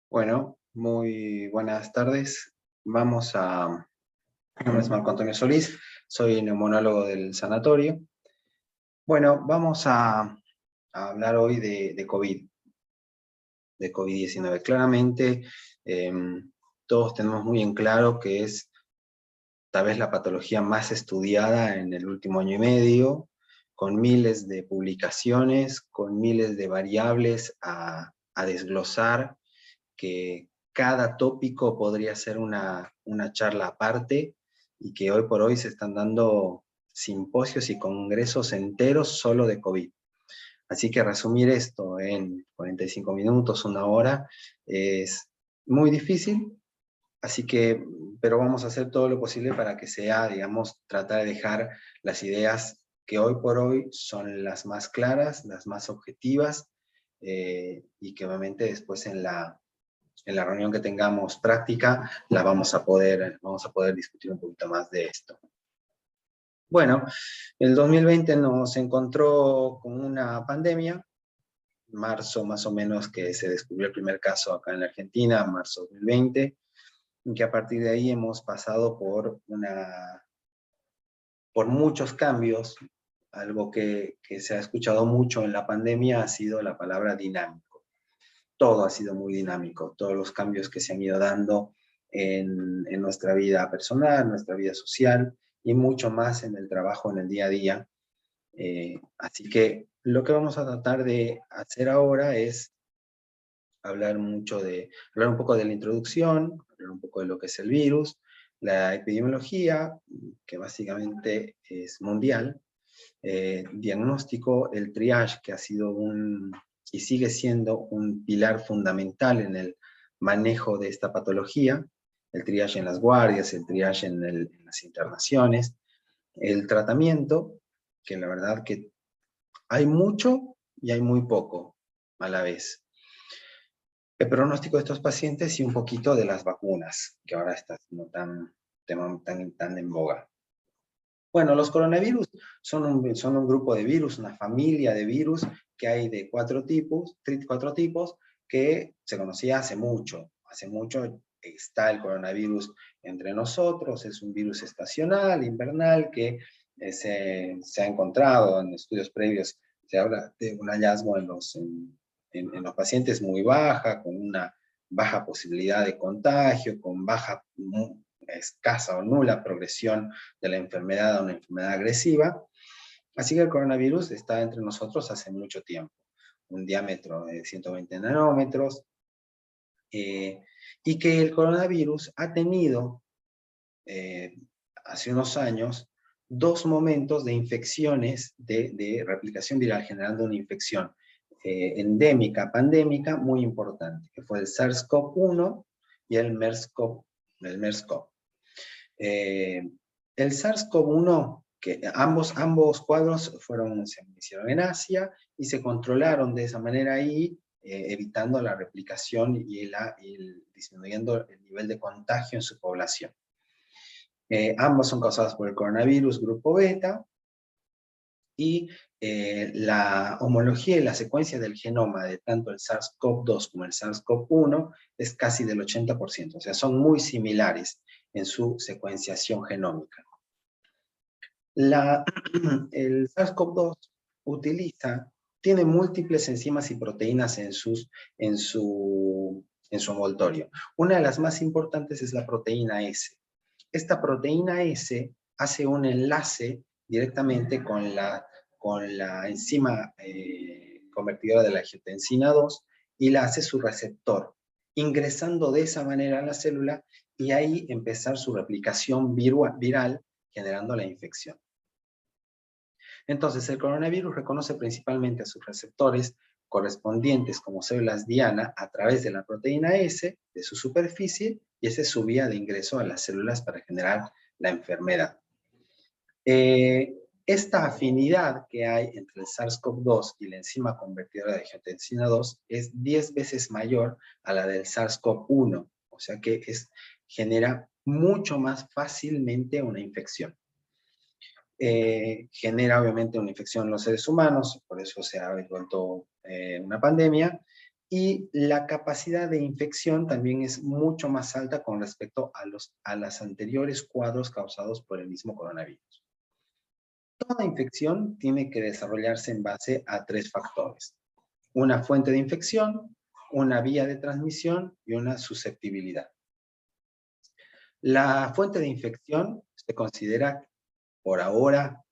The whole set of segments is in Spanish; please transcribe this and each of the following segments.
Bueno, muy buenas tardes. Mi nombre es Marco Antonio Solís, soy neumonólogo del sanatorio. Bueno, vamos a hablar hoy de COVID, de COVID-19. Claramente, eh, todos tenemos muy en claro que es tal vez la patología más estudiada en el último año y medio, con miles de publicaciones, con miles de variables a desglosar, que cada tópico podría ser una charla aparte y que hoy por hoy se están dando simposios y congresos enteros solo de COVID. Así que resumir esto en 45 minutos, una hora, es muy difícil, así que, pero vamos a hacer todo lo posible para que sea, digamos, tratar de dejar las ideas que hoy por hoy son las más claras, las más objetivas, y que obviamente después en la reunión que tengamos práctica, vamos a poder discutir un poquito más de esto. Bueno, el 2020 nos encontró con una pandemia, marzo más o menos que se descubrió el primer caso acá en la Argentina, marzo 2020, y que a partir de ahí hemos pasado por muchos cambios. Algo que se ha escuchado mucho en la pandemia ha sido la palabra dinámico. Todo ha sido muy dinámico, todos los cambios que se han ido dando en nuestra vida personal, nuestra vida social y mucho más en el trabajo, en el día a día. Así que lo que vamos a tratar de hacer ahora es hablar un poco de la introducción, hablar un poco de lo que es el virus, la epidemiología, que básicamente es mundial, diagnóstico, el triage, que ha sido y sigue siendo un pilar fundamental en el manejo de esta patología, el triage en las guardias, el triage en las internaciones, el tratamiento, que la verdad que hay mucho y hay muy poco a la vez. El pronóstico de estos pacientes y un poquito de las vacunas, que ahora está siendo tan en boga. Bueno, los coronavirus son un grupo de virus, una familia de virus que hay de cuatro tipos, que se conocía hace mucho. Hace mucho está el coronavirus entre nosotros, es un virus estacional, invernal, que se ha encontrado en estudios previos, se habla de un hallazgo en los pacientes muy baja, con una baja posibilidad de contagio, con baja, escasa o nula progresión de la enfermedad a una enfermedad agresiva. Así que el coronavirus está entre nosotros hace mucho tiempo, un diámetro de 120 nanómetros, y que el coronavirus ha tenido hace unos años dos momentos de infecciones de replicación viral, generando una infección endémica, pandémica, muy importante, que fue el SARS-CoV-1 y el MERS-CoV. Eh, el SARS-CoV-1, que ambos cuadros se hicieron en Asia y se controlaron de esa manera ahí, evitando la replicación y disminuyendo el nivel de contagio en su población. Ambos son causados por el coronavirus grupo beta, y la homología y la secuencia del genoma de tanto el SARS-CoV-2 como el SARS-CoV-1 es casi del 80%, o sea, son muy similares en su secuenciación genómica. El SARS-CoV-2 tiene múltiples enzimas y proteínas en su envoltorio. Una de las más importantes es la proteína S. Esta proteína S hace un enlace directamente con la enzima convertidora de la angiotensina 2 y la hace su receptor, ingresando de esa manera a la célula y ahí empezar su replicación viral, generando la infección. Entonces, el coronavirus reconoce principalmente a sus receptores correspondientes como células diana a través de la proteína S de su superficie, y esa es su vía de ingreso a las células para generar la enfermedad. Esta afinidad que hay entre el SARS-CoV-2 y la enzima convertidora de angiotensina 2 es 10 veces mayor a la del SARS-CoV-1, o sea que genera mucho más fácilmente una infección. Genera obviamente una infección en los seres humanos, por eso se ha vuelto una pandemia, y la capacidad de infección también es mucho más alta con respecto a los anteriores cuadros causados por el mismo coronavirus. Toda infección tiene que desarrollarse en base a 3 factores: una fuente de infección, una vía de transmisión y una susceptibilidad. La fuente de infección se considera, por ahora,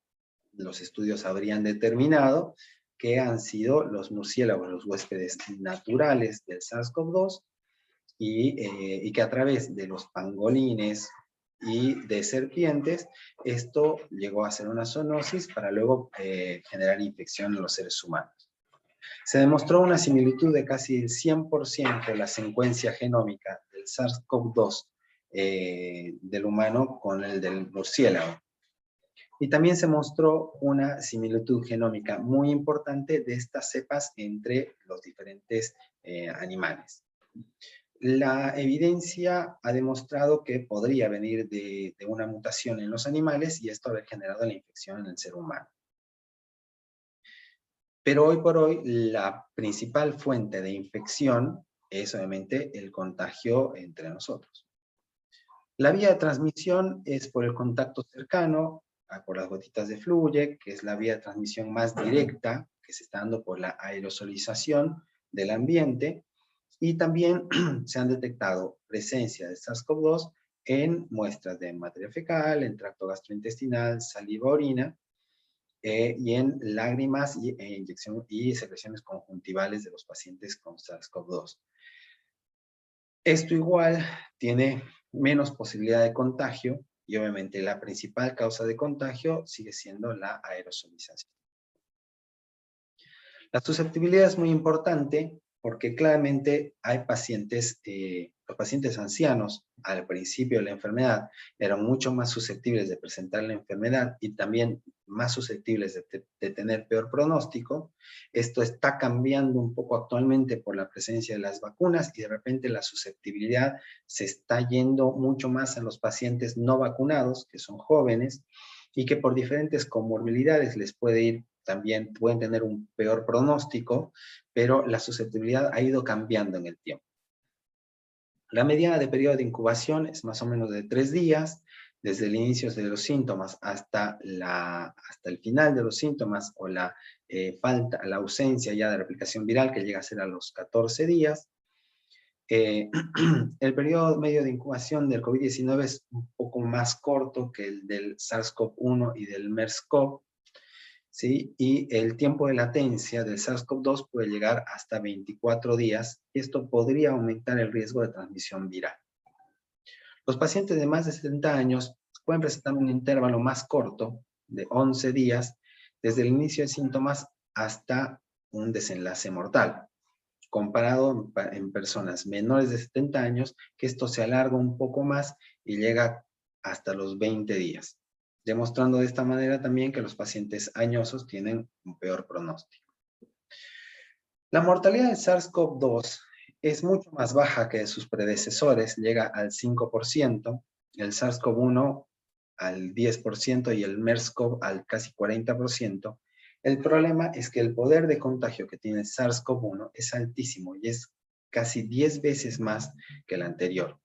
los estudios habrían determinado que han sido los murciélagos, los huéspedes naturales del SARS-CoV-2, y que a través de los pangolines y de serpientes, esto llegó a ser una zoonosis para luego generar infección en los seres humanos. Se demostró una similitud de casi el 100% de la secuencia genómica del SARS-CoV-2 del humano con el del murciélago. Y también se mostró una similitud genómica muy importante de estas cepas entre los diferentes animales. La evidencia ha demostrado que podría venir de una mutación en los animales y esto haber generado la infección en el ser humano. Pero hoy por hoy la principal fuente de infección es obviamente el contagio entre nosotros. La vía de transmisión es por el contacto cercano, por las gotitas de fluye, que es la vía de transmisión más directa, que se está dando por la aerosolización del ambiente, y también se han detectado presencia de SARS-CoV-2 en muestras de materia fecal, en tracto gastrointestinal, saliva, orina, y en lágrimas inyección y secreciones conjuntivales de los pacientes con SARS-CoV-2. Esto igual tiene menos posibilidad de contagio y obviamente la principal causa de contagio sigue siendo la aerosolización. La susceptibilidad es muy importante porque claramente hay pacientes, los pacientes ancianos al principio de la enfermedad eran mucho más susceptibles de presentar la enfermedad y también más susceptibles de tener peor pronóstico. Esto está cambiando un poco actualmente por la presencia de las vacunas y de repente la susceptibilidad se está yendo mucho más a los pacientes no vacunados, que son jóvenes, y que por diferentes comorbilidades les puede ir también, pueden tener un peor pronóstico, pero la susceptibilidad ha ido cambiando en el tiempo. La mediana de periodo de incubación es más o menos de 3 días, desde el inicio de los síntomas hasta el final de los síntomas o la ausencia ya de replicación viral, que llega a ser a los 14 días. El periodo medio de incubación del COVID-19 es un poco más corto que el del SARS-CoV-1 y del MERS-CoV, ¿sí? Y el tiempo de latencia del SARS-CoV-2 puede llegar hasta 24 días, y esto podría aumentar el riesgo de transmisión viral. Los pacientes de más de 70 años pueden presentar un intervalo más corto, de 11 días, desde el inicio de síntomas hasta un desenlace mortal, comparado en personas menores de 70 años, que esto se alarga un poco más y llega hasta los 20 días, demostrando de esta manera también que los pacientes añosos tienen un peor pronóstico. La mortalidad de SARS-CoV-2 es mucho más baja que de sus predecesores, llega al 5%, el SARS-CoV-1 al 10% y el MERS-CoV al casi 40%. El problema es que el poder de contagio que tiene SARS-CoV-1 es altísimo y es casi 10 veces más que el anterior.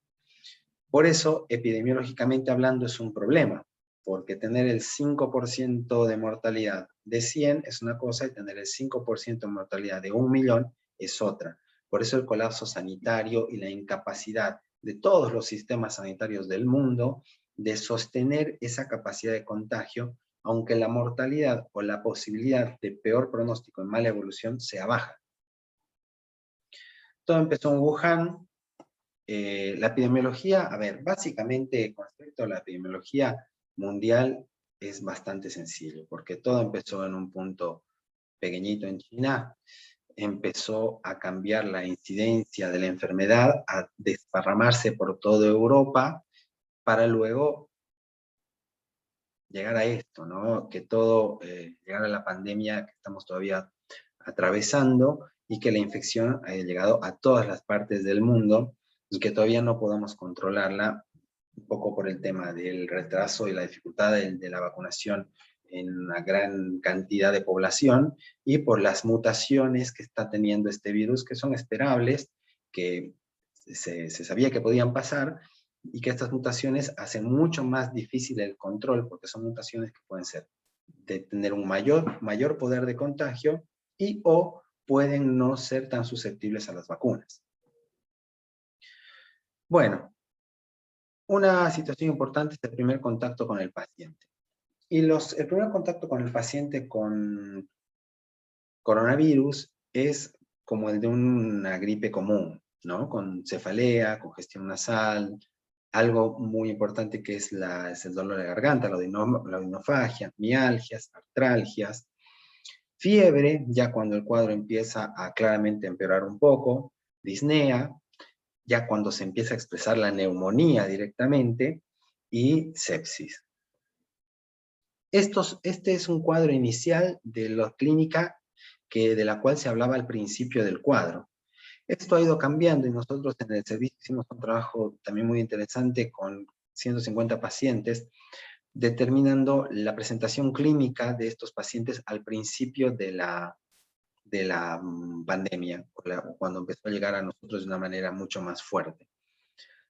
Por eso, epidemiológicamente hablando, es un problema, porque tener el 5% de mortalidad de 100 es una cosa y tener el 5% de mortalidad de 1.000.000 es otra. Por eso el colapso sanitario y la incapacidad de todos los sistemas sanitarios del mundo de sostener esa capacidad de contagio, aunque la mortalidad o la posibilidad de peor pronóstico en mala evolución sea baja. Todo empezó en Wuhan. La epidemiología, a ver, básicamente con respecto a la epidemiología mundial es bastante sencillo, porque todo empezó en un punto pequeñito en China, empezó a cambiar la incidencia de la enfermedad, a desparramarse por toda Europa, para luego llegar a esto, ¿no? Que todo, llegar a la pandemia que estamos todavía atravesando y que la infección haya llegado a todas las partes del mundo y que todavía no podamos controlarla, un poco por el tema del retraso y la dificultad de la vacunación en una gran cantidad de población y por las mutaciones que está teniendo este virus, que son esperables, que se sabía que podían pasar, y que estas mutaciones hacen mucho más difícil el control, porque son mutaciones que pueden ser de tener un mayor poder de contagio y o pueden no ser tan susceptibles a las vacunas. Bueno, una situación importante es el primer contacto con el paciente. Y el primer contacto con el paciente con coronavirus es como el de una gripe común, ¿no? Con cefalea, congestión nasal, algo muy importante que es el dolor de garganta, la odinofagia, mialgias, artralgias, fiebre, ya cuando el cuadro empieza a claramente empeorar un poco, disnea, ya cuando se empieza a expresar la neumonía directamente, y sepsis. Este es un cuadro inicial de la clínica de la cual se hablaba al principio del cuadro. Esto ha ido cambiando y nosotros en el servicio hicimos un trabajo también muy interesante con 150 pacientes, determinando la presentación clínica de estos pacientes al principio de la pandemia, cuando empezó a llegar a nosotros de una manera mucho más fuerte.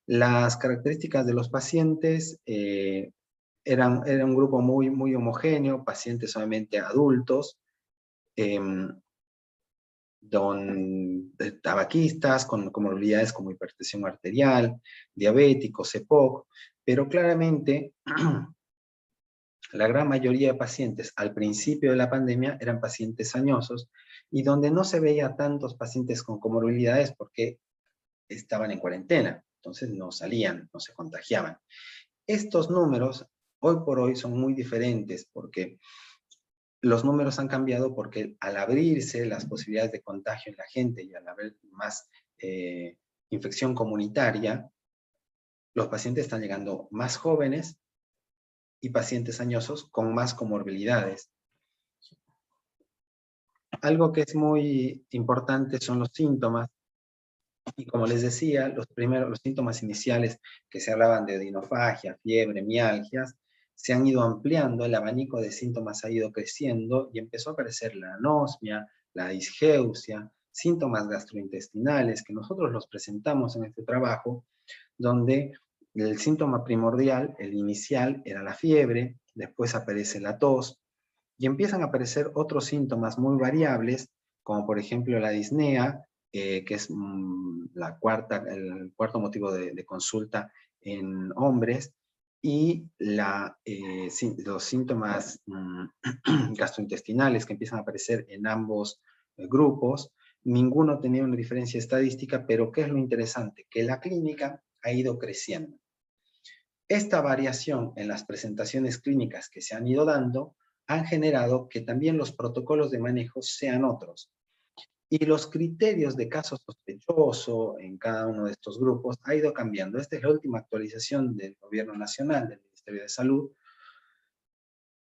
Las características de los pacientes era un grupo muy homogéneo, pacientes solamente adultos, tabaquistas, con comorbilidades como hipertensión arterial, diabéticos, EPOC, pero claramente la gran mayoría de pacientes al principio de la pandemia eran pacientes añosos y donde no se veía tantos pacientes con comorbilidades porque estaban en cuarentena, entonces no salían, no se contagiaban. Estos números hoy por hoy son muy diferentes porque los números han cambiado porque al abrirse las posibilidades de contagio en la gente y al haber más infección comunitaria, los pacientes están llegando más jóvenes y pacientes añosos con más comorbilidades. Algo que es muy importante son los síntomas. Y como les decía, los síntomas iniciales que se hablaban de odinofagia, fiebre, mialgias, se han ido ampliando, el abanico de síntomas ha ido creciendo y empezó a aparecer la anosmia, la disgeusia, síntomas gastrointestinales que nosotros los presentamos en este trabajo, donde el síntoma primordial, el inicial, era la fiebre, después aparece la tos, y empiezan a aparecer otros síntomas muy variables, como por ejemplo la disnea, que es el cuarto motivo de consulta en hombres, y los síntomas gastrointestinales que empiezan a aparecer en ambos grupos. Ninguno tenía una diferencia estadística, pero ¿qué es lo interesante? Que la clínica ha ido creciendo. Esta variación en las presentaciones clínicas que se han ido dando han generado que también los protocolos de manejo sean otros. Y los criterios de caso sospechoso en cada uno de estos grupos ha ido cambiando. Esta es la última actualización del Gobierno Nacional, del Ministerio de Salud,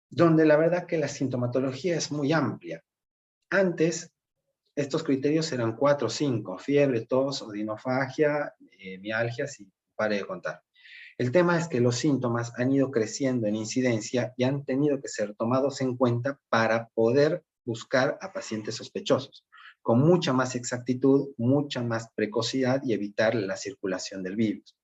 donde la verdad que la sintomatología es muy amplia. Antes, estos criterios eran 4 o 5, fiebre, tos, odinofagia, mialgias y pare de contar. El tema es que los síntomas han ido creciendo en incidencia y han tenido que ser tomados en cuenta para poder buscar a pacientes sospechosos, con mucha más exactitud, mucha más precocidad y evitar la circulación del virus.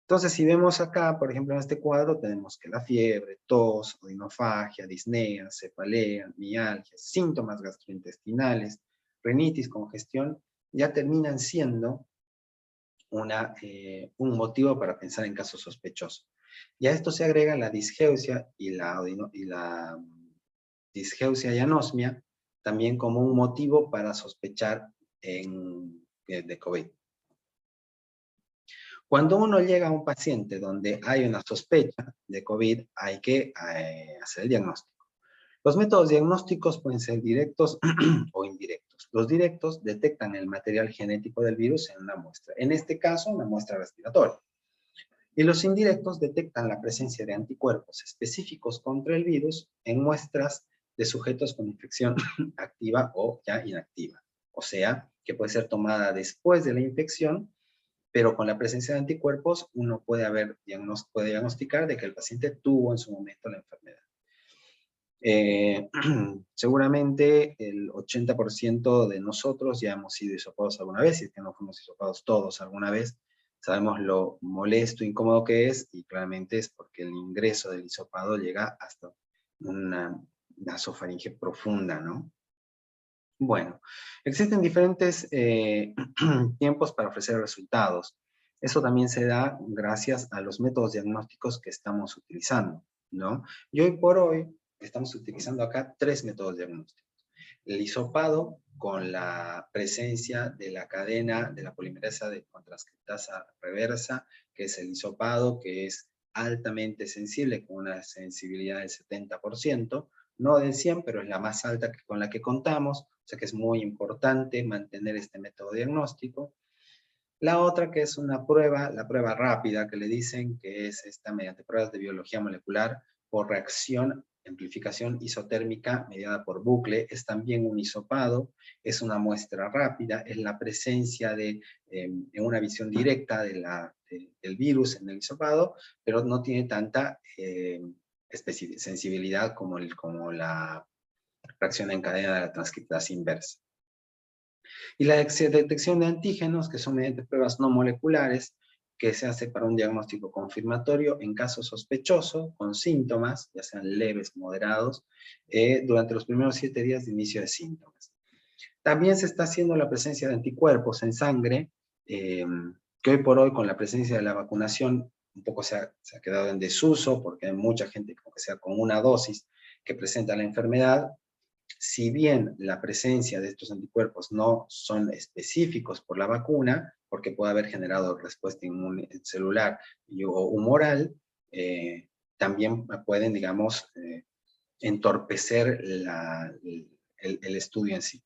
Entonces, si vemos acá, por ejemplo, en este cuadro, tenemos que la fiebre, tos, odinofagia, disnea, cefalea, mialgia, síntomas gastrointestinales, rinitis, congestión, ya terminan siendo un motivo para pensar en casos sospechosos. Y a esto se agrega la disgeusia y la disgeusia y anosmia, también como un motivo para sospechar de COVID. Cuando uno llega a un paciente donde hay una sospecha de COVID, hay que hacer el diagnóstico. Los métodos diagnósticos pueden ser directos o indirectos. Los directos detectan el material genético del virus en una muestra, en este caso una muestra respiratoria. Y los indirectos detectan la presencia de anticuerpos específicos contra el virus en muestras de sujetos con infección activa o ya inactiva. O sea, que puede ser tomada después de la infección, pero con la presencia de anticuerpos uno puede diagnosticar de que el paciente tuvo en su momento la enfermedad. Seguramente el 80% de nosotros ya hemos sido hisopados alguna vez, si es que no fuimos hisopados todos alguna vez, sabemos lo molesto, incómodo que es, y claramente es porque el ingreso del hisopado llega hasta una nasofaringe profunda, ¿no? Bueno, existen diferentes tiempos para ofrecer resultados. Eso también se da gracias a los métodos diagnósticos que estamos utilizando, ¿no? Y hoy por hoy estamos utilizando acá 3 métodos diagnósticos. El hisopado con la presencia de la cadena de la polimerasa de transcriptasa reversa, que es el hisopado que es altamente sensible, con una sensibilidad del 70%, no del 100, pero es la más alta con la que contamos, o sea que es muy importante mantener este método diagnóstico. La otra que es una prueba, la prueba rápida, que le dicen que es esta mediante pruebas de biología molecular por reacción, amplificación isotérmica mediada por bucle, es también un hisopado, es una muestra rápida, es la presencia de en una visión directa del virus en el hisopado, pero no tiene tanta sensibilidad como la reacción en cadena de la transcriptasa inversa. Y la detección de antígenos, que son mediante pruebas no moleculares, que se hace para un diagnóstico confirmatorio en caso sospechoso, con síntomas, ya sean leves, moderados, durante los primeros 7 días de inicio de síntomas. También se está haciendo la presencia de anticuerpos en sangre, que hoy por hoy con la presencia de la vacunación un poco se ha quedado en desuso, porque hay mucha gente, aunque sea con una dosis, que presenta la enfermedad. Si bien la presencia de estos anticuerpos no son específicos por la vacuna, porque puede haber generado respuesta inmune celular o humoral, también pueden, digamos, entorpecer el estudio en sí.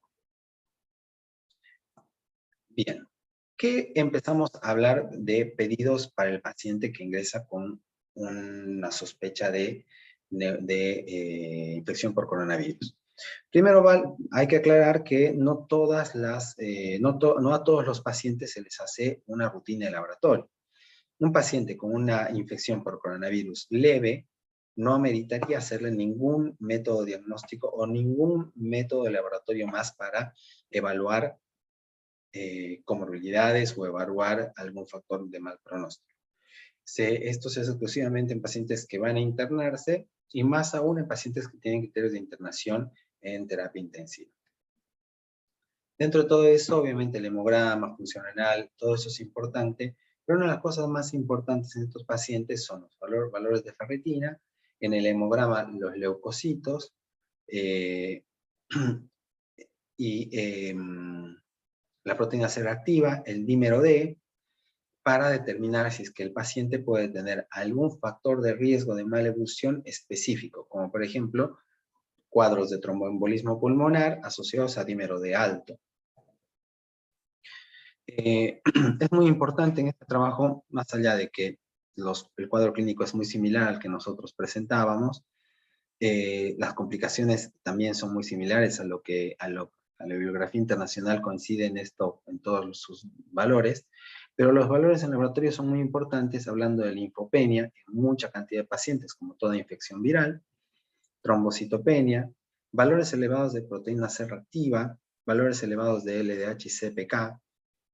Bien, ¿qué empezamos a hablar de pedidos para el paciente que ingresa con una sospecha de infección por coronavirus? Primero, hay que aclarar que no a todos los pacientes se les hace una rutina de laboratorio. Un paciente con una infección por coronavirus leve no ameritaría hacerle ningún método diagnóstico o ningún método de laboratorio más para evaluar comorbilidades o evaluar algún factor de mal pronóstico. Esto se hace exclusivamente en pacientes que van a internarse y más aún en pacientes que tienen criterios de internación en terapia intensiva. Dentro de todo eso, obviamente el hemograma, función renal, todo eso es importante, pero una de las cosas más importantes en estos pacientes son los valores de ferritina, en el hemograma los leucocitos, y la proteína C reactiva, el dímero D, para determinar si es que el paciente puede tener algún factor de riesgo de mala evolución específico, como por ejemplo, cuadros de tromboembolismo pulmonar asociados a dímero D alto. Es muy importante en este trabajo, más allá de que el cuadro clínico es muy similar al que nosotros presentábamos, las complicaciones también son muy similares a la bibliografía internacional coincide en todos sus valores, pero los valores en laboratorio son muy importantes hablando de linfopenia en mucha cantidad de pacientes, como toda infección viral, trombocitopenia, valores elevados de proteína C reactiva, valores elevados de LDH y CPK,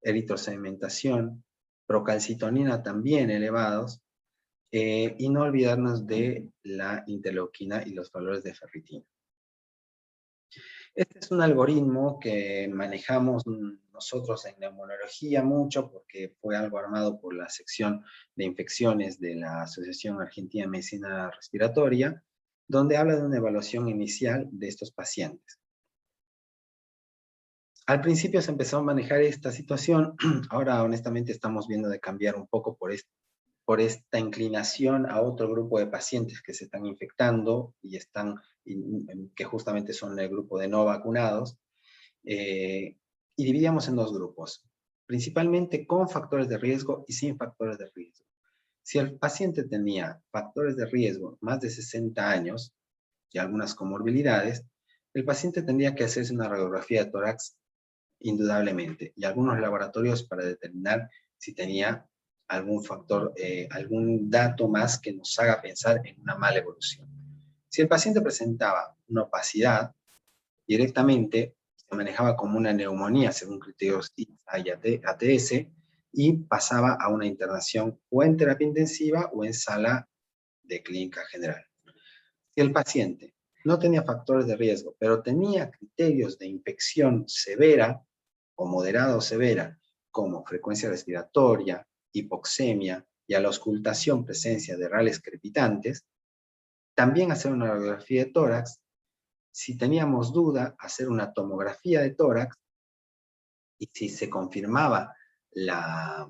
eritrosedimentación, procalcitonina también elevados, y no olvidarnos de la interleuquina y los valores de ferritina. Este es un algoritmo que manejamos nosotros en neumonología mucho porque fue algo armado por la sección de infecciones de la Asociación Argentina de Medicina Respiratoria, donde habla de una evaluación inicial de estos pacientes. Al principio se empezó a manejar esta situación, ahora honestamente estamos viendo de cambiar un poco por esta inclinación a otro grupo de pacientes que se están infectando y que justamente son el grupo de no vacunados, y dividíamos en 2 grupos, principalmente con factores de riesgo y sin factores de riesgo. Si el paciente tenía factores de riesgo más de 60 años y algunas comorbilidades, el paciente tendría que hacerse una radiografía de tórax indudablemente, y algunos laboratorios para determinar si tenía algún factor, algún dato más que nos haga pensar en una mala evolución. Si el paciente presentaba una opacidad, directamente se manejaba como una neumonía según criterios ITSA y ATS y pasaba a una internación o en terapia intensiva o en sala de clínica general. Si el paciente no tenía factores de riesgo, pero tenía criterios de infección severa o moderada o severa, como frecuencia respiratoria, hipoxemia y a la auscultación presencia de rales crepitantes, también hacer una radiografía de tórax. Si teníamos duda, hacer una tomografía de tórax, y si se confirmaba la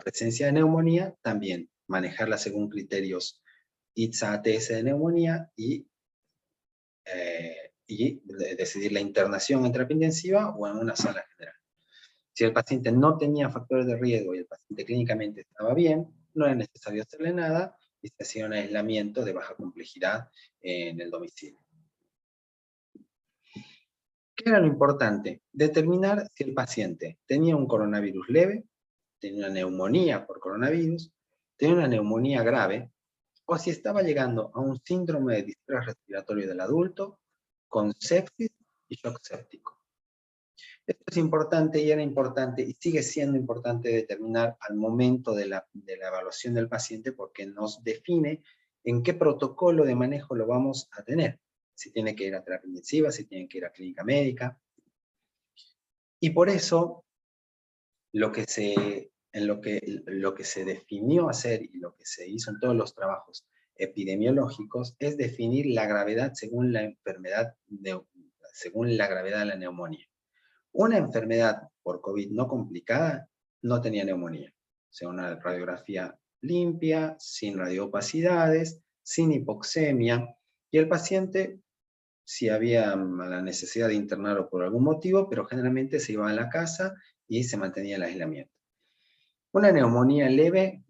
presencia de neumonía, también manejarla según criterios ITSA-ATS de neumonía y decidir la internación en terapia intensiva o en una sala general. Si el paciente no tenía factores de riesgo y el paciente clínicamente estaba bien, no era necesario hacerle nada y se hacía un aislamiento de baja complejidad en el domicilio. ¿Qué era lo importante? Determinar si el paciente tenía un coronavirus leve, tenía una neumonía por coronavirus, tenía una neumonía grave, o si estaba llegando a un síndrome de distrés respiratorio del adulto con sepsis y shock séptico. Esto es importante y era importante y sigue siendo importante determinar al momento de la evaluación del paciente porque nos define en qué protocolo de manejo lo vamos a tener. Si tiene que ir a terapia intensiva, si tiene que ir a clínica médica. Y por eso, lo que se definió hacer y lo que se hizo en todos los trabajos epidemiológicos es definir la gravedad según la enfermedad, según la gravedad de la neumonía. Una enfermedad por COVID no complicada no tenía neumonía. O sea, una radiografía limpia, sin radioopacidades, sin hipoxemia, y el paciente, si había la necesidad de internarlo por algún motivo, pero generalmente se iba a la casa y se mantenía el aislamiento. Una neumonía leve,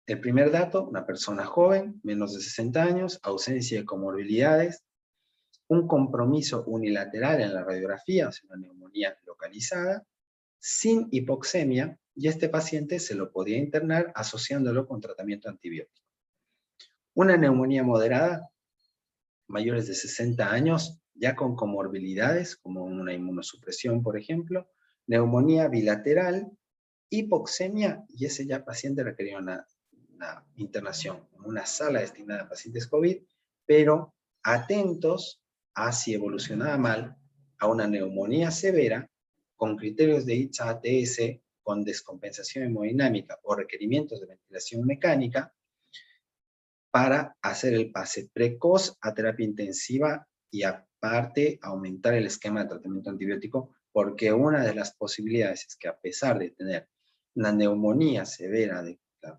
el primer dato, una persona joven, menos de 60 años, ausencia de comorbilidades, un compromiso unilateral en la radiografía, o sea, una neumonía localizada, sin hipoxemia, y este paciente se lo podía internar asociándolo con tratamiento antibiótico. Una neumonía moderada, mayores de 60 años, ya con comorbilidades, como una inmunosupresión, por ejemplo, neumonía bilateral, hipoxemia, y ese ya paciente requería una internación en una sala destinada a pacientes COVID, pero atentos a si evolucionaba mal a una neumonía severa con criterios de ITSA-ATS, con descompensación hemodinámica o requerimientos de ventilación mecánica, para hacer el pase precoz a terapia intensiva y aparte aumentar el esquema de tratamiento antibiótico, porque una de las posibilidades es que a pesar de tener una neumonía severa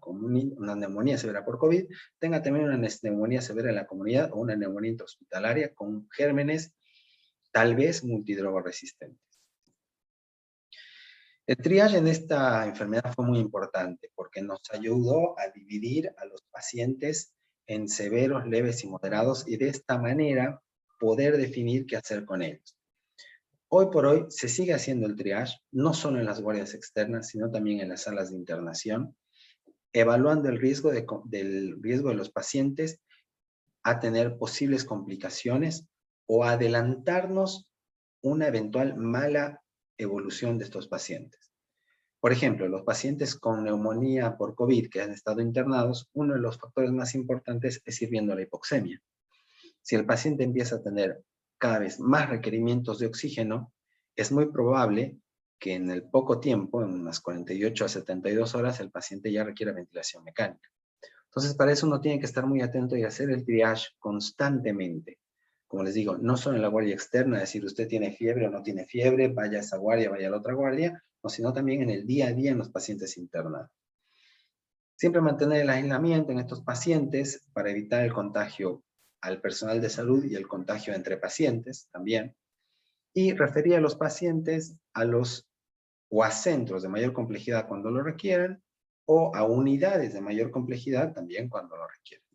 una neumonía severa por COVID, tenga también una neumonía severa en la comunidad o una neumonía intrahospitalaria con gérmenes tal vez multidrogoresistentes. El triage en esta enfermedad fue muy importante porque nos ayudó a dividir a los pacientes en severos, leves y moderados y de esta manera poder definir qué hacer con ellos. Hoy por hoy se sigue haciendo el triage, no solo en las guardias externas, sino también en las salas de internación, evaluando el riesgo de los pacientes a tener posibles complicaciones o adelantarnos una eventual mala evolución de estos pacientes. Por ejemplo, los pacientes con neumonía por COVID que han estado internados, uno de los factores más importantes es ir viendo la hipoxemia. Si el paciente empieza a tener cada vez más requerimientos de oxígeno, es muy probable que en el poco tiempo, en unas 48 a 72 horas, el paciente ya requiera ventilación mecánica. Entonces, para eso uno tiene que estar muy atento y hacer el triage constantemente. Como les digo, no solo en la guardia externa, decir usted tiene fiebre o no tiene fiebre, vaya a esa guardia, vaya a la otra guardia, no, sino también en el día a día en los pacientes internados. Siempre mantener el aislamiento en estos pacientes para evitar el contagio al personal de salud y el contagio entre pacientes también. Y referir a los pacientes o a centros de mayor complejidad cuando lo requieran, o a unidades de mayor complejidad también cuando lo requieran.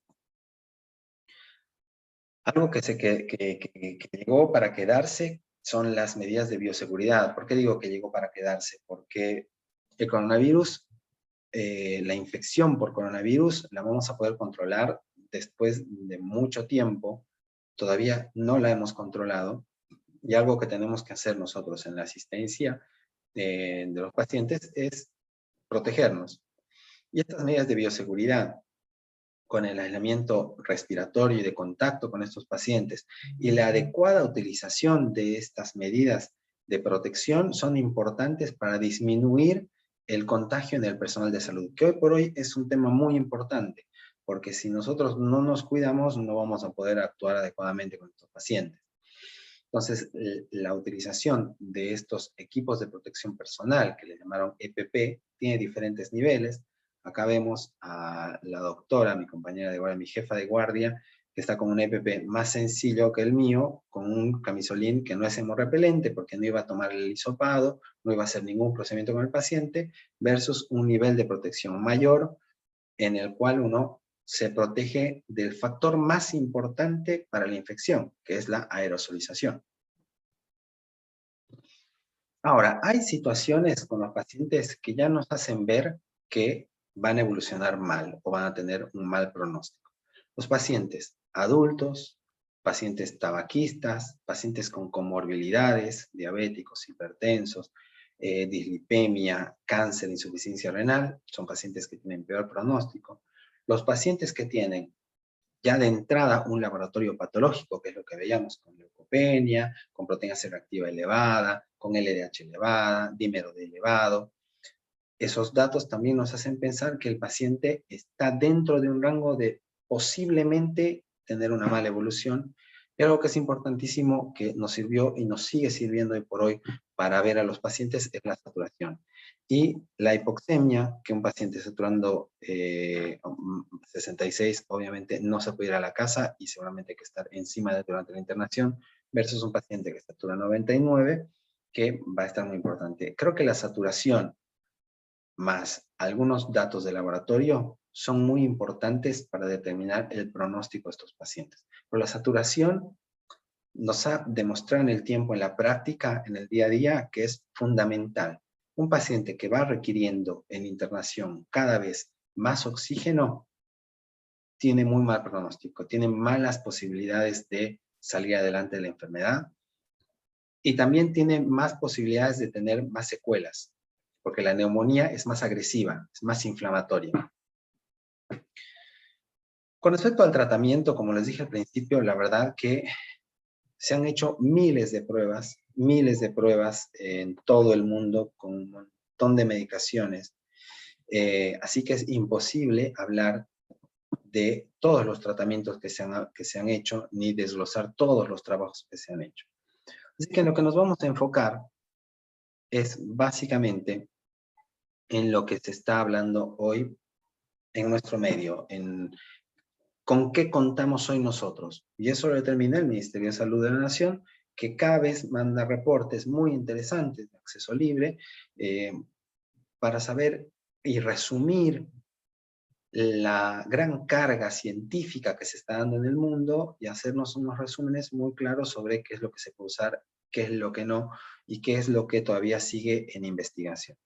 Algo que llegó para quedarse son las medidas de bioseguridad. ¿Por qué digo que llegó para quedarse? Porque el coronavirus, la infección por coronavirus, la vamos a poder controlar después de mucho tiempo, todavía no la hemos controlado, y algo que tenemos que hacer nosotros en la asistencia de los pacientes es protegernos. Y estas medidas de bioseguridad, con el aislamiento respiratorio y de contacto con estos pacientes, y la adecuada utilización de estas medidas de protección son importantes para disminuir el contagio en el personal de salud, que hoy por hoy es un tema muy importante, porque si nosotros no nos cuidamos, no vamos a poder actuar adecuadamente con estos pacientes. Entonces, la utilización de estos equipos de protección personal, que le llamaron EPP, tiene diferentes niveles. Acá vemos a la doctora, mi compañera de guardia, mi jefa de guardia, que está con un EPP más sencillo que el mío, con un camisolín que no es hemorrepelente, porque no iba a tomar el hisopado, no iba a hacer ningún procedimiento con el paciente, versus un nivel de protección mayor, en el cual uno se protege del factor más importante para la infección, que es la aerosolización. Ahora, hay situaciones con los pacientes que ya nos hacen ver que van a evolucionar mal o van a tener un mal pronóstico. Los pacientes adultos, pacientes tabaquistas, pacientes con comorbilidades, diabéticos, hipertensos, dislipemia, cáncer, insuficiencia renal, son pacientes que tienen peor pronóstico. Los pacientes que tienen ya de entrada un laboratorio patológico, que es lo que veíamos con leucopenia, con proteína C reactiva elevada, con LDH elevada, dímero D elevado. Esos datos también nos hacen pensar que el paciente está dentro de un rango de posiblemente tener una mala evolución. Y algo que es importantísimo, que nos sirvió y nos sigue sirviendo hoy por hoy para ver a los pacientes, es la saturación. Y la hipoxemia, que un paciente saturando 66, obviamente no se puede ir a la casa y seguramente hay que estar encima de durante la internación, versus un paciente que satura 99, que va a estar muy importante. Creo que la saturación más algunos datos de laboratorio son muy importantes para determinar el pronóstico de estos pacientes. Pero la saturación nos ha demostrado en el tiempo, en la práctica, en el día a día, que es fundamental. Un paciente que va requiriendo en internación cada vez más oxígeno, tiene muy mal pronóstico, tiene malas posibilidades de salir adelante de la enfermedad, y también tiene más posibilidades de tener más secuelas, porque la neumonía es más agresiva, es más inflamatoria. Con respecto al tratamiento, como les dije al principio, la verdad que se han hecho miles de pruebas en todo el mundo con un montón de medicaciones. Así que es imposible hablar de todos los tratamientos que se han hecho, ni desglosar todos los trabajos que se han hecho. Así que en lo que nos vamos a enfocar es básicamente en lo que se está hablando hoy en nuestro medio, en con qué contamos hoy nosotros. Y eso lo determina el Ministerio de Salud de la Nación, que cada vez manda reportes muy interesantes de acceso libre para saber y resumir la gran carga científica que se está dando en el mundo y hacernos unos resúmenes muy claros sobre qué es lo que se puede usar, qué es lo que no, y qué es lo que todavía sigue en investigación.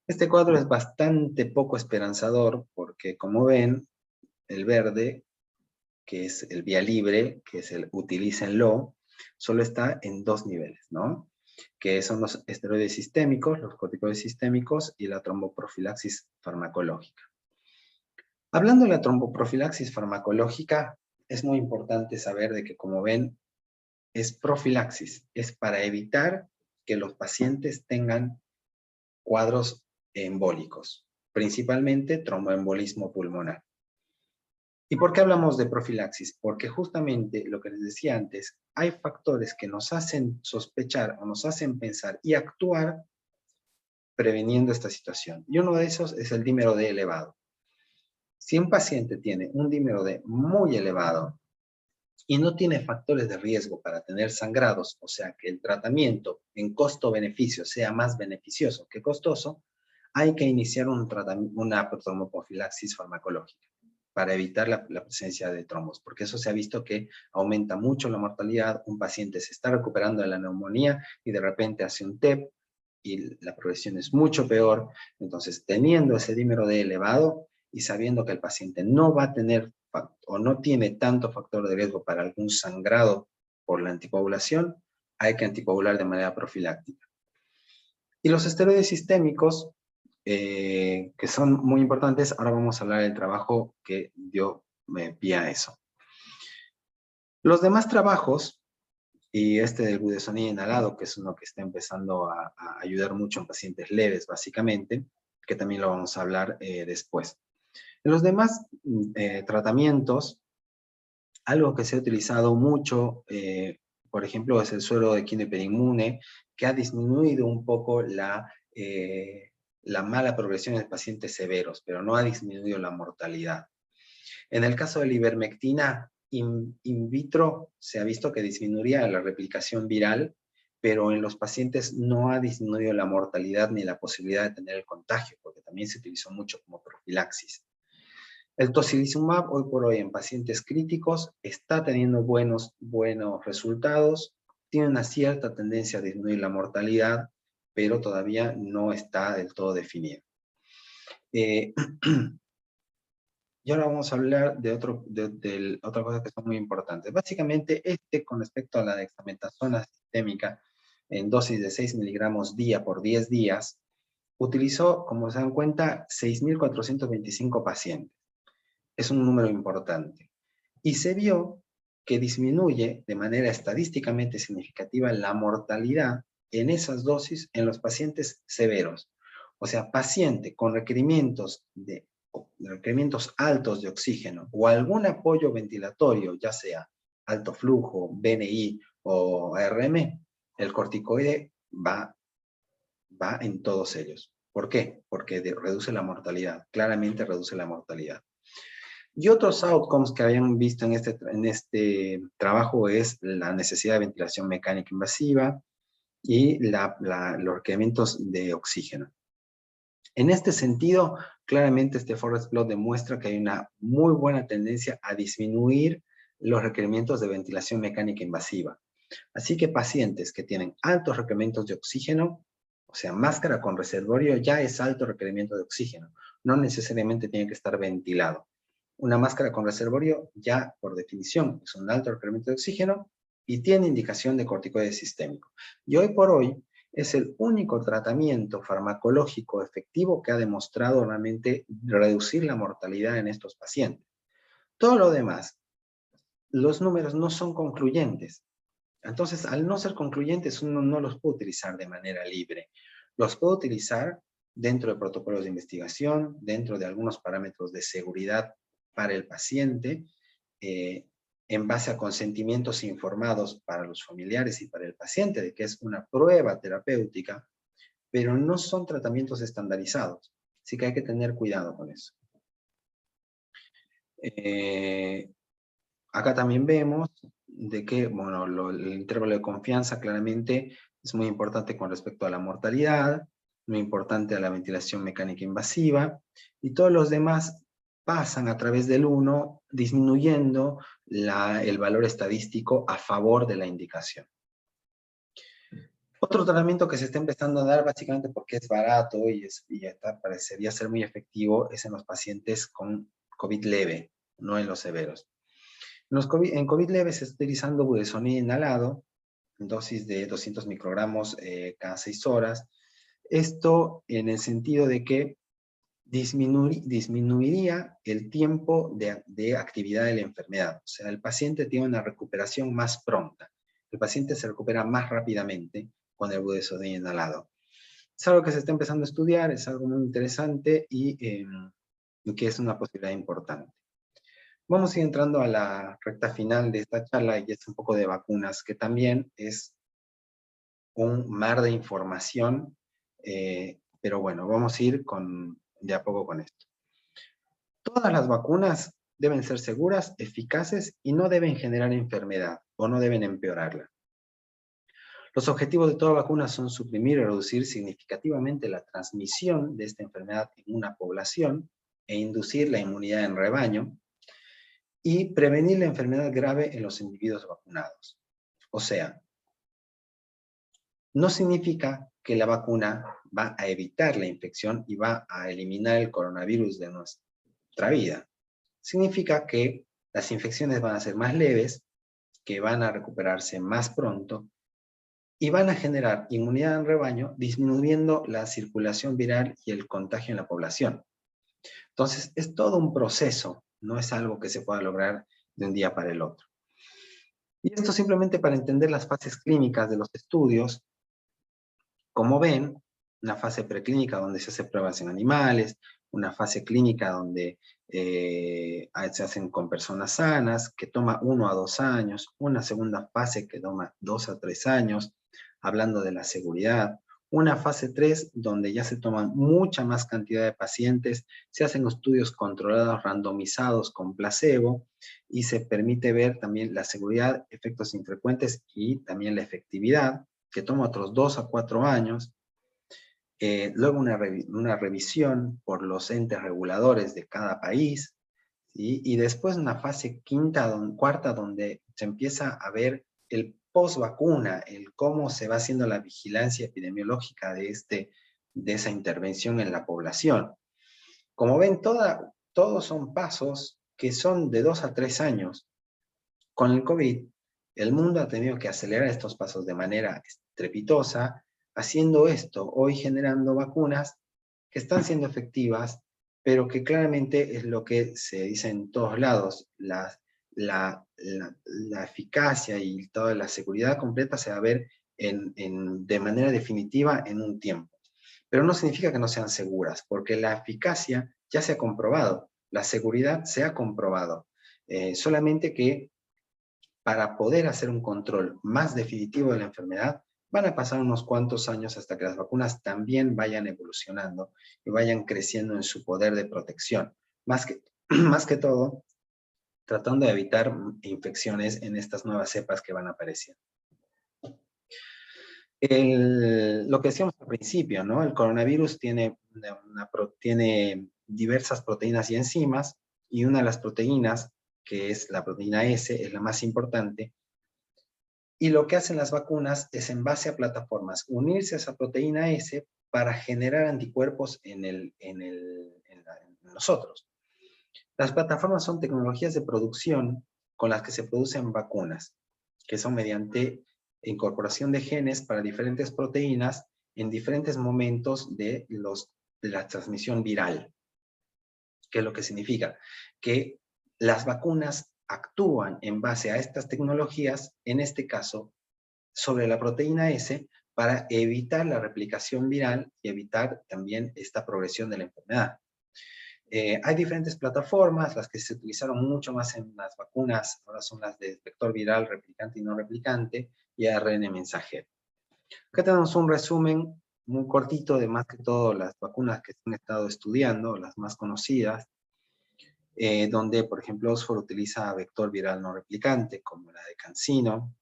Este cuadro es bastante poco esperanzador porque, como ven, el verde, que es el vía libre, que es el utilícenlo, solo está en 2 niveles, ¿no? Que son los esteroides sistémicos, los corticoides sistémicos y la tromboprofilaxis farmacológica. Hablando de la tromboprofilaxis farmacológica, es muy importante saber de que, como ven, es profilaxis, es para evitar que los pacientes tengan cuadros embólicos, principalmente tromboembolismo pulmonar. ¿Y por qué hablamos de profilaxis? Porque justamente lo que les decía antes, hay factores que nos hacen sospechar o nos hacen pensar y actuar preveniendo esta situación. Y uno de esos es el dímero D elevado. Si un paciente tiene un dímero D muy elevado y no tiene factores de riesgo para tener sangrados, o sea que el tratamiento en costo-beneficio sea más beneficioso que costoso, hay que iniciar una tromboprofilaxis farmacológica para evitar la presencia de trombos, porque eso se ha visto que aumenta mucho la mortalidad. Un paciente se está recuperando de la neumonía y de repente hace un TEP y la progresión es mucho peor. Entonces, teniendo ese dímero D elevado y sabiendo que el paciente no va a tener o no tiene tanto factor de riesgo para algún sangrado por la anticoagulación, hay que anticoagular de manera profiláctica. Y los esteroides sistémicos, que son muy importantes, ahora vamos a hablar del trabajo que dio pie a eso. Los demás trabajos, y este del budesonide inhalado, que es uno que está empezando a ayudar mucho en pacientes leves, básicamente, que también lo vamos a hablar después. En los demás tratamientos, algo que se ha utilizado mucho, por ejemplo, es el suero de quinohiperinmune, que ha disminuido un poco la mala progresión en pacientes severos, pero no ha disminuido la mortalidad. En el caso de la ivermectina, in vitro se ha visto que disminuiría la replicación viral, pero en los pacientes no ha disminuido la mortalidad ni la posibilidad de tener el contagio, porque también se utilizó mucho como profilaxis. El tocilizumab, hoy por hoy en pacientes críticos, está teniendo buenos resultados, tiene una cierta tendencia a disminuir la mortalidad, pero todavía no está del todo definido. Y ahora vamos a hablar de otra cosa que son muy importantes. Básicamente, con respecto a la dexametasona sistémica en dosis de 6 miligramos día por 10 días, utilizó, como se dan cuenta, 6.425 pacientes. Es un número importante. Y se vio que disminuye de manera estadísticamente significativa la mortalidad en esas dosis en los pacientes severos. O sea, paciente con requerimientos altos de oxígeno o algún apoyo ventilatorio, ya sea alto flujo, BNI o ARM, el corticoide va en todos ellos. ¿Por qué? Porque reduce la mortalidad, claramente reduce la mortalidad. Y otros outcomes que habían visto en este trabajo es la necesidad de ventilación mecánica invasiva y los requerimientos de oxígeno. En este sentido, claramente este forest plot demuestra que hay una muy buena tendencia a disminuir los requerimientos de ventilación mecánica invasiva. Así que pacientes que tienen altos requerimientos de oxígeno, o sea, máscara con reservorio ya es alto requerimiento de oxígeno. No necesariamente tiene que estar ventilado. Una máscara con reservorio ya, por definición, es un alto requerimiento de oxígeno y tiene indicación de corticoide sistémico. Y hoy por hoy es el único tratamiento farmacológico efectivo que ha demostrado realmente reducir la mortalidad en estos pacientes. Todo lo demás, los números no son concluyentes. Entonces, al no ser concluyentes, uno no los puede utilizar de manera libre. Los puede utilizar dentro de protocolos de investigación, dentro de algunos parámetros de seguridad para el paciente, en base a consentimientos informados para los familiares y para el paciente de que es una prueba terapéutica, pero no son tratamientos estandarizados. Así que hay que tener cuidado con eso. Acá también vemos de que, bueno, el intervalo de confianza claramente es muy importante con respecto a la mortalidad, muy importante a la ventilación mecánica invasiva, y todos los demás pasan a través del 1, disminuyendo el valor estadístico a favor de la indicación. Otro tratamiento que se está empezando a dar, básicamente porque es barato y parecería ser muy efectivo, es en los pacientes con COVID leve, no en los severos. En COVID leve se está utilizando budesonide inhalado, en dosis de 200 microgramos cada 6 horas. Esto en el sentido de que disminuiría el tiempo de actividad de la enfermedad. O sea, el paciente tiene una recuperación más pronta. El paciente se recupera más rápidamente con el budesonide inhalado. Es algo que se está empezando a estudiar, es algo muy interesante y que es una posibilidad importante. Vamos a ir entrando a la recta final de esta charla y es un poco de vacunas, que también es un mar de información, pero bueno, vamos a ir de a poco con esto. Todas las vacunas deben ser seguras, eficaces y no deben generar enfermedad o no deben empeorarla. Los objetivos de toda vacuna son suprimir o reducir significativamente la transmisión de esta enfermedad en una población e inducir la inmunidad en rebaño, y prevenir la enfermedad grave en los individuos vacunados. O sea, no significa que la vacuna va a evitar la infección y va a eliminar el coronavirus de nuestra vida. Significa que las infecciones van a ser más leves, que van a recuperarse más pronto, y van a generar inmunidad en rebaño, disminuyendo la circulación viral y el contagio en la población. Entonces, es todo un proceso, no es algo que se pueda lograr de un día para el otro. Y esto simplemente para entender las fases clínicas de los estudios. Como ven, una fase preclínica donde se hacen pruebas en animales, una fase clínica donde se hacen con personas sanas, que toma 1 a 2 años, una segunda fase que toma 2 a 3 años, hablando de la seguridad, una fase 3 donde ya se toman mucha más cantidad de pacientes, se hacen estudios controlados, randomizados con placebo, y se permite ver también la seguridad, efectos infrecuentes y también la efectividad, que toma otros 2 a 4 años. Luego una revisión por los entes reguladores de cada país, ¿sí? Y después una fase cuarta donde se empieza a ver el post vacuna, el cómo se va haciendo la vigilancia epidemiológica de esa intervención en la población. Como ven, todos son pasos que son de 2 a 3 años. Con el COVID, el mundo ha tenido que acelerar estos pasos de manera estrepitosa, haciendo esto, hoy generando vacunas que están siendo efectivas, pero que claramente es lo que se dice en todos lados, la eficacia y toda la seguridad completa se va a ver de manera definitiva en un tiempo. Pero no significa que no sean seguras, porque la eficacia ya se ha comprobado, la seguridad se ha comprobado, solamente que para poder hacer un control más definitivo de la enfermedad, van a pasar unos cuantos años hasta que las vacunas también vayan evolucionando y vayan creciendo en su poder de protección. Más que todo, tratando de evitar infecciones en estas nuevas cepas que van apareciendo. Lo que decíamos al principio, ¿no? El coronavirus tiene diversas proteínas y enzimas, y una de las proteínas, que es la proteína S, es la más importante. Y lo que hacen las vacunas es, en base a plataformas, unirse a esa proteína S para generar anticuerpos en nosotros. Las plataformas son tecnologías de producción con las que se producen vacunas, que son mediante incorporación de genes para diferentes proteínas en diferentes momentos de la transmisión viral. ¿Qué es lo que significa? Que las vacunas actúan en base a estas tecnologías, en este caso, sobre la proteína S, para evitar la replicación viral y evitar también esta progresión de la enfermedad. Hay diferentes plataformas, las que se utilizaron mucho más en las vacunas, ahora son las de vector viral, replicante y no replicante, y ARN mensajero. Acá tenemos un resumen muy cortito de más que todo las vacunas que se han estado estudiando, las más conocidas, donde, por ejemplo, Oxford utiliza vector viral no replicante, como la de CanSino,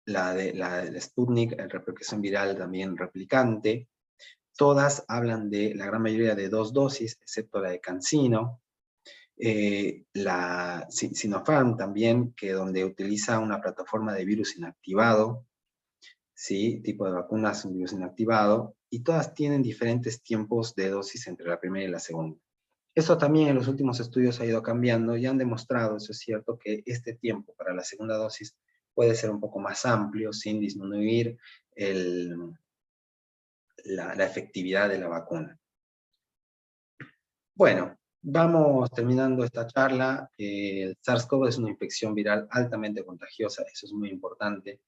la de Sputnik, en replicación viral también replicante. Todas hablan de la gran mayoría de 2 dosis, excepto la de CanSino. La Sinopharm también, que donde utiliza una plataforma de virus inactivado, ¿sí? Tipo de vacunas, un virus inactivado, y todas tienen diferentes tiempos de dosis entre la primera y la segunda. Esto también en los últimos estudios ha ido cambiando y han demostrado, eso es cierto, que este tiempo para la segunda dosis puede ser un poco más amplio sin disminuir la efectividad de la vacuna. Bueno, vamos terminando esta charla. El SARS-CoV es una infección viral altamente contagiosa, eso es muy importante.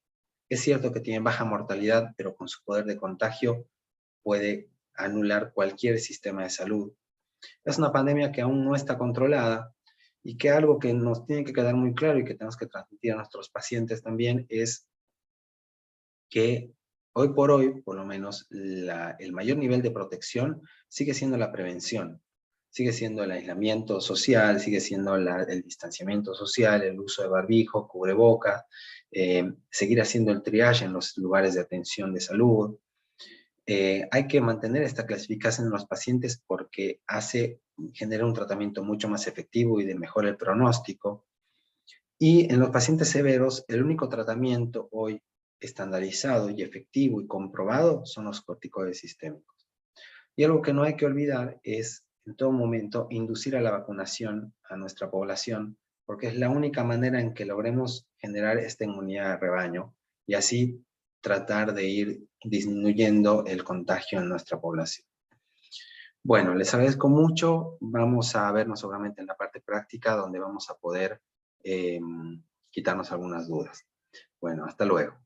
Es cierto que tiene baja mortalidad, pero con su poder de contagio puede anular cualquier sistema de salud. Es una pandemia que aún no está controlada, y que algo que nos tiene que quedar muy claro y que tenemos que transmitir a nuestros pacientes también es que hoy por hoy, por lo menos, el mayor nivel de protección sigue siendo la prevención, sigue siendo el aislamiento social, sigue siendo el distanciamiento social, el uso de barbijo, cubreboca, seguir haciendo el triage en los lugares de atención de salud. Hay que mantener esta clasificación en los pacientes porque genera un tratamiento mucho más efectivo y de mejor el pronóstico. Y en los pacientes severos, el único tratamiento hoy estandarizado y efectivo y comprobado son los corticoides sistémicos. Y algo que no hay que olvidar es en todo momento, inducir a la vacunación a nuestra población, porque es la única manera en que logremos generar esta inmunidad de rebaño y así tratar de ir disminuyendo el contagio en nuestra población. Bueno, les agradezco mucho. Vamos a vernos seguramente en la parte práctica donde vamos a poder quitarnos algunas dudas. Bueno, hasta luego.